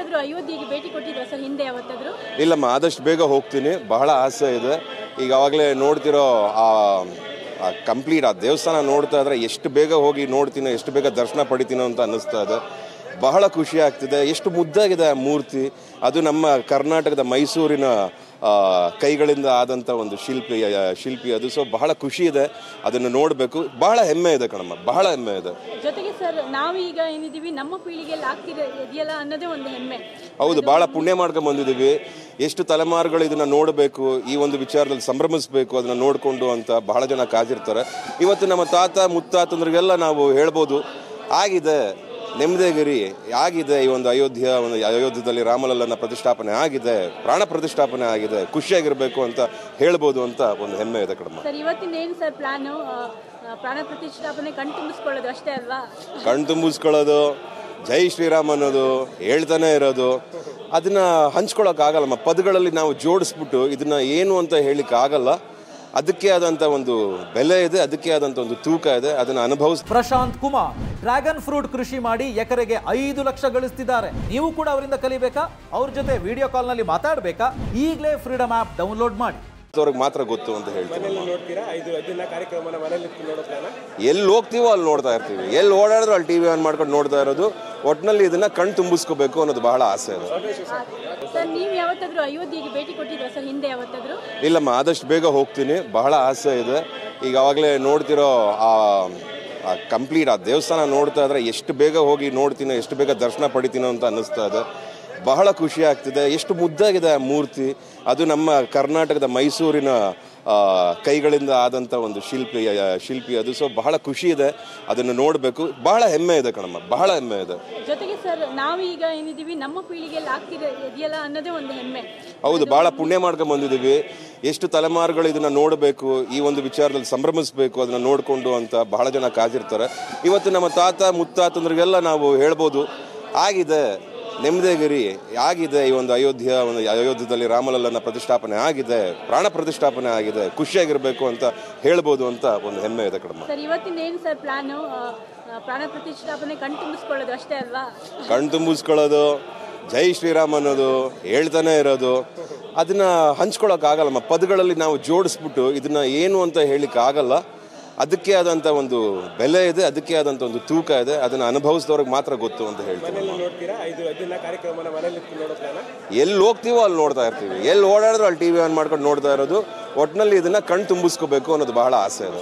ಯಾವತ್ತಾದರೂ ಅಯೋಧ್ಯೆಗೆ ಭೇಟಿ ಕೊಟ್ಟಿದ್ರಾ ಸರ್ ಹಿಂದೆ ಯಾವತ್ತಾದರೂ? ಇಲ್ಲಮ್ಮ, ಆದಷ್ಟು ಬೇಗ ಹೋಗ್ತೀನಿ, ಬಹಳ ಆಸೆ ಇದೆ. ಈಗಾಗಲೇ ನೋಡ್ತಿರೋ ಕಂಪ್ಲೀಟ್ ಆ ದೇವಸ್ಥಾನ ನೋಡ್ತಾ ಇದ್ರೆ ಎಷ್ಟು ಬೇಗ ಹೋಗಿ ನೋಡ್ತೀನೋ, ಎಷ್ಟು ಬೇಗ ದರ್ಶನ ಪಡಿತೀನೋ ಅಂತ ಅನ್ನಿಸ್ತಾ ಇದೆ. ಬಹಳ ಖುಷಿ ಆಗ್ತಿದೆ. ಎಷ್ಟು ಮುದ್ದಾಗಿದೆ ಆ ಮೂರ್ತಿ. ಅದು ನಮ್ಮ ಕರ್ನಾಟಕದ ಮೈಸೂರಿನ ಕೈಗಳಿಂದ ಆದಂಥ ಒಂದು ಶಿಲ್ಪಿ ಅದು. ಸೊ ಬಹಳ ಖುಷಿ ಇದೆ, ಅದನ್ನು ನೋಡಬೇಕು. ಬಹಳ ಹೆಮ್ಮೆ ಇದೆ ಕಣಮ್ಮ, ಬಹಳ ಹೆಮ್ಮೆ ಇದೆ. ಜೊತೆಗೆ ಸರ್, ನಾವೀಗ ಏನಿದ್ದೀವಿ ನಮ್ಮ ಪೀಳಿಗೆಯಲ್ಲಿ ಆಗ್ತಿದೆಯಲ್ಲ ಅನ್ನೋದೇ ಒಂದು ಹೆಮ್ಮೆ. ಹೌದು, ಬಹಳ ಪುಣ್ಯ ಮಾಡ್ಕೊಂಡು ಬಂದಿದ್ದೀವಿ. ಎಷ್ಟು ತಲೆಮಾರುಗಳು ಇದನ್ನು ನೋಡಬೇಕು, ಈ ಒಂದು ವಿಚಾರದಲ್ಲಿ ಸಂಭ್ರಮಿಸಬೇಕು, ಅದನ್ನು ನೋಡಿಕೊಂಡು ಅಂತ ಬಹಳ ಜನ ಕಾದಿರ್ತಾರೆ. ಇವತ್ತು ನಮ್ಮ ತಾತ ಮುತ್ತಾತಂದ್ರಿಗೆಲ್ಲ ನಾವು ಹೇಳ್ಬೋದು, ಆಗಿದೆ ನೆಮ್ಮದಿಗಿರಿ, ಆಗಿದೆ ಈ ಒಂದು ಅಯೋಧ್ಯದಲ್ಲಿ ರಾಮಲಲ್ಲನ ಪ್ರತಿಷ್ಠಾಪನೆ ಆಗಿದೆ, ಪ್ರಾಣ ಪ್ರತಿಷ್ಠಾಪನೆ ಆಗಿದೆ, ಖುಷಿಯಾಗಿರ್ಬೇಕು ಅಂತ ಹೇಳ್ಬೋದು ಅಂತ ಒಂದು ಹೆಮ್ಮೆ ಇದೆ ಕಡಿಮೆ. ಸರ್, ಇವತ್ತಿನ ಏನು ಸರ್ ಪ್ಲಾನು? ಪ್ರಾಣ ಪ್ರತಿಷ್ಠಾಪನೆ ಕಣ್ತುಂಬಿಸ್ಕೊಳ್ಳೋದು ಅಷ್ಟೇ ಅಲ್ವಾ? ಕಣ್ತುಂಬಿಸ್ಕೊಳ್ಳೋದು, ಜೈ ಶ್ರೀರಾಮ್ ಅನ್ನೋದು, ಹೇಳ್ತಾನೆ ಇರೋದು, ಅದನ್ನ ಹಂಚ್ಕೊಳ್ಳೋಕ್ಕಾಗಲ್ಲಮ್ಮ. ಪದಗಳಲ್ಲಿ ನಾವು ಜೋಡಿಸ್ಬಿಟ್ಟು ಇದನ್ನ ಏನು ಅಂತ ಹೇಳಿಕ್ಕೆ ಆಗಲ್ಲ. ಅದಕ್ಕೆ ಆದಂಥ ಒಂದು ಬೆಲೆ ಇದೆ, ಅದಕ್ಕೆ ಆದಂಥ ಒಂದು ತೂಕ ಇದೆ, ಅದನ್ನು ಅನುಭವಿಸ್. ಪ್ರಶಾಂತ್ ಕುಮಾರ್ ಡ್ರ್ಯಾಗನ್ ಫ್ರೂಟ್ ಕೃಷಿ ಮಾಡಿ ಎಕರೆಗೆ 5 ಲಕ್ಷ ಗಳಿಸ್ತಿದ್ದಾರೆ. ನೀವು ಕೂಡ ಅವರಿಂದ ಕಲಿಬೇಕಾ? ಅವ್ರ ಜೊತೆ ವಿಡಿಯೋ ಕಾಲ್ನಲ್ಲಿ ಮಾತಾಡಬೇಕಾ? ಈಗಲೇ ಫ್ರೀಡಮ್ ಆ್ಯಪ್ ಡೌನ್ಲೋಡ್ ಮಾಡಿ. ಅವ್ರಿಗೆ ಮಾತ್ರ ಗೊತ್ತು ಅಂತ ಹೇಳ್ತೀನಿ. ಎಲ್ಲಿ ಹೋಗ್ತೀವೋ ಅಲ್ಲಿ ನೋಡ್ತಾ ಇರ್ತೀವಿ, ಎಲ್ಲಿ ಓಡಾಡಿದ್ರು ಅಲ್ಲಿ ಟಿವಿ ಆನ್ ಮಾಡ್ಕೊಂಡು ನೋಡ್ತಾ ಇರೋದು. ಒಟ್ಟಿನಲ್ಲಿ ಇದನ್ನ ಕಣ್ ತುಂಬಿಸ್ಕೋಬೇಕು ಅನ್ನೋದು ಬಹಳ ಆಸೆ ಇದೆ. ಸರ್, ನೀವು ಯಾವತ್ತಾದರೂ ಅಯೋಧ್ಯೆಗೆ ಭೇಟಿ ಕೊಟ್ಟಿದ್ರಾ ಸರ್ ಹಿಂದೆ ಯಾವತ್ತಾದರೂ? ಇಲ್ಲಮ್ಮ, ಆದಷ್ಟು ಬೇಗ ಹೋಗ್ತೀನಿ, ಬಹಳ ಆಸೆ ಇದೆ. ಈಗಾಗಲೇ ನೋಡ್ತಿರೋ ಕಂಪ್ಲೀಟ್ ಆ ದೇವಸ್ಥಾನ ನೋಡ್ತಾ ಇದ್ರೆ ಎಷ್ಟು ಬೇಗ ಹೋಗಿ ನೋಡ್ತೀನೋ, ಎಷ್ಟು ಬೇಗ ದರ್ಶನ ಪಡಿತೀನೋ ಅಂತ ಅನ್ನಿಸ್ತಾ ಇದೆ. ಬಹಳ ಖುಷಿ ಆಗ್ತಿದೆ. ಎಷ್ಟು ಮುದ್ದಾಗಿದೆ ಆ ಮೂರ್ತಿ. ಅದು ನಮ್ಮ ಕರ್ನಾಟಕದ ಮೈಸೂರಿನ ಕೈಗಳಿಂದ ಆದಂಥ ಒಂದು ಶಿಲ್ಪಿ ಅದು. ಸೊ ಬಹಳ ಖುಷಿ ಇದೆ, ಅದನ್ನು ನೋಡಬೇಕು. ಬಹಳ ಹೆಮ್ಮೆ ಇದೆ ಕಣಮ್ಮ, ಬಹಳ ಹೆಮ್ಮೆ ಇದೆ. ಜೊತೆಗೆ ಸರ್, ನಾವೀಗ ಏನಿದ್ದೀವಿ ನಮ್ಮ ಪೀಳಿಗೆಯಲ್ಲಿ ಆಗ್ತಿದೆಯಲ್ಲ ಅನ್ನೋದೇ ಒಂದು ಹೆಮ್ಮೆ. ಹೌದು, ಬಹಳ ಪುಣ್ಯ ಮಾಡ್ಕೊಂಡು ಬಂದಿದ್ದೀವಿ. ಎಷ್ಟು ತಲೆಮಾರುಗಳು ಇದನ್ನು ನೋಡಬೇಕು, ಈ ಒಂದು ವಿಚಾರದಲ್ಲಿ ಸಂಭ್ರಮಿಸಬೇಕು, ಅದನ್ನು ನೋಡಿಕೊಂಡು ಅಂತ ಬಹಳ ಜನ ಕಾದಿರ್ತಾರೆ. ಇವತ್ತು ನಮ್ಮ ತಾತ ಮುತ್ತಾತಂದ್ರಿಗೆಲ್ಲ ನಾವು ಹೇಳ್ಬೋದು, ಆಗಿದೆ ನೆಮ್ಮದಿಗಿರಿ, ಆಗಿದೆ ಈ ಒಂದು ಅಯೋಧ್ಯದಲ್ಲಿ ರಾಮಲಲ್ಲನ ಪ್ರತಿಷ್ಠಾಪನೆ ಆಗಿದೆ, ಪ್ರಾಣ ಪ್ರತಿಷ್ಠಾಪನೆ ಆಗಿದೆ, ಖುಷಿಯಾಗಿರ್ಬೇಕು ಅಂತ ಹೇಳ್ಬೋದು ಅಂತ ಒಂದು ಹೆಮ್ಮೆ ಇದೆ ಕಡಿಮೆ. ಸರ್, ಇವತ್ತಿನ ಏನು ಸರ್ ಪ್ಲಾನು? ಪ್ರಾಣ ಪ್ರತಿಷ್ಠಾಪನೆ ಕಣ್ತುಂಬಿಸ್ಕೊಳ್ಳೋದು ಅಷ್ಟೇ ಅಲ್ವಾ? ಕಣ್ತುಂಬಿಸ್ಕೊಳ್ಳೋದು, ಜೈ ಶ್ರೀರಾಮ್ ಅನ್ನೋದು, ಹೇಳ್ತಾನೆ ಇರೋದು, ಅದನ್ನ ಹಂಚ್ಕೊಳ್ಳೋಕ್ಕಾಗಲ್ಲಮ್ಮ. ಪದಗಳಲ್ಲಿ ನಾವು ಜೋಡಿಸ್ಬಿಟ್ಟು ಇದನ್ನ ಏನು ಅಂತ ಹೇಳಿಕ್ಕೆ ಆಗಲ್ಲ. ಅದಕ್ಕೆ ಆದಂಥ ಒಂದು ಬೆಲೆ ಇದೆ, ಅದಕ್ಕೆ ಆದಂಥ ಒಂದು ತೂಕ ಇದೆ, ಅದನ್ನು ಅನುಭವಿಸಿದವ್ರಿಗೆ ಮಾತ್ರ ಗೊತ್ತು ಅಂತ ಹೇಳ್ತೀನಿ. ಎಲ್ಲಿ ಹೋಗ್ತೀವೋ ಅಲ್ಲಿ ನೋಡ್ತಾ ಇರ್ತೀವಿ, ಎಲ್ಲಿ ಓಡಾಡಿದ್ರು ಅಲ್ಲಿ ಟಿವಿ ಆನ್ ಮಾಡ್ಕೊಂಡು ನೋಡ್ತಾ ಇರೋದು. ಒಟ್ಟಿನಲ್ಲಿ ಇದನ್ನ ಕಣ್ ತುಂಬಿಸ್ಕೋಬೇಕು ಅನ್ನೋದು ಬಹಳ ಆಸೆ ಇದೆ.